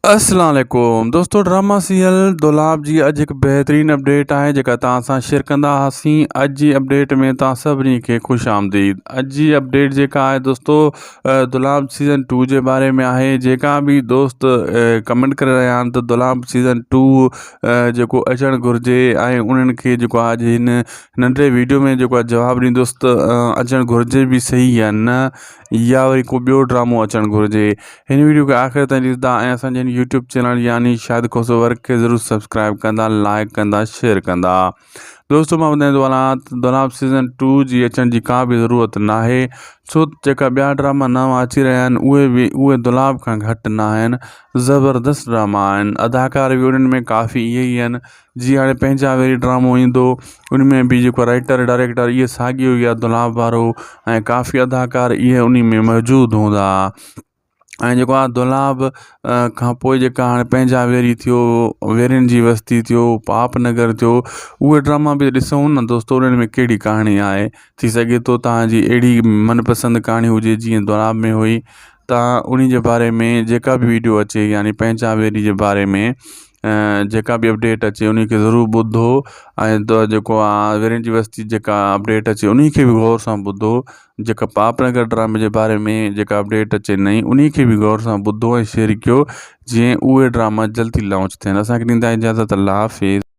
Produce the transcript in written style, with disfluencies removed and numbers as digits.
अस्सलाम वालेकुम दोस्तों, ड्रामा सीरियल दुलाब जी अॼु हिकु बहितरीनु अपडेट आहे जेका तव्हां सां शेयर कंदा हुआसीं। अॼु जी अपडेट में तव्हां सभिनी खे ख़ुशि आमदीद। अॼु जी अपडेट जेका आहे दोस्तों, दुलाब सीज़न 2 जे बारे में आहे। जेका बि दोस्त कमेंट करे रहिया आहिनि त दुलाब सीज़न 2 जेको अचणु घुरिजे ऐं उन्हनि खे जेको आहे अॼु हिन नंढे वीडियो में जेको आहे जवाबु ॾींदुसि त अचणु घुरिजे बि सही या न, या वरी को ॿियो ड्रामो अचणु घुरिजे। हिन वीडियो खे आख़िर ताईं ॾिसंदा ऐं असांजे हिन यूट्यूब चैनल यानी शाहिद खोसो वर्क खे ज़रूरु सब्सक्राइब कंदा, लाइक कंदा, शेयर कंदा। दोस्तों, मां ॿुधाईंदो वञा त दुलाब सीज़न 2 जी अचण जी का बि ज़रूरत नाहे, छो जेका ॿिया ड्रामा नवां अची रहिया आहिनि उहे दुलाब खां घटि न आहिनि, ज़बरदस्त ड्रामा आहिनि। अदाकार बि उन्हनि में काफ़ी इहे ई आहिनि। जीअं हाणे पंहिंजा वेरी ड्रामो ईंदो, उन में बि जेको राइटर डायरेक्टर इहे साॻियो ई आहे दुलाब वारो, ऐं काफ़ी अदाकार इहे उन में मौजूदु हूंदा। ऐं जेको आहे दुलाब खां पोइ जेका हाणे पंहिंजा वेरी थियो, वेरियुनि जी बस्ती थियो, पाप नगर थियो, उहे ड्रामा बि ॾिसूं न दोस्तों, उन्हनि में कहिड़ी कहाणी आहे। थी सघे थो तव्हांजी अहिड़ी मनपसंदि कहाणी हुजे जीअं दुलाब में हुई। तव्हां उन जे बारे में जेका बि वीडियो अचे यानी पंहिंजा वेरी जे बारे में जेका बि अपडेट अचे उन खे ज़रूरु ॿुधो, ऐं जेको आहे वेरियुनि जी बस्ती जेका अपडेट अचे उन खे बि गौर सां ॿुधो। जेका पाप नगर ड्रामे जे बारे में जेका अपडेट अचे नई उन खे बि गौर सां ॿुधो ऐं शेयर कयो, जीअं उहे ड्रामा जल्दी लॉन्च थियनि। असांखे ॾींदा इजाज़त, अल्लाह हाफ़िज़।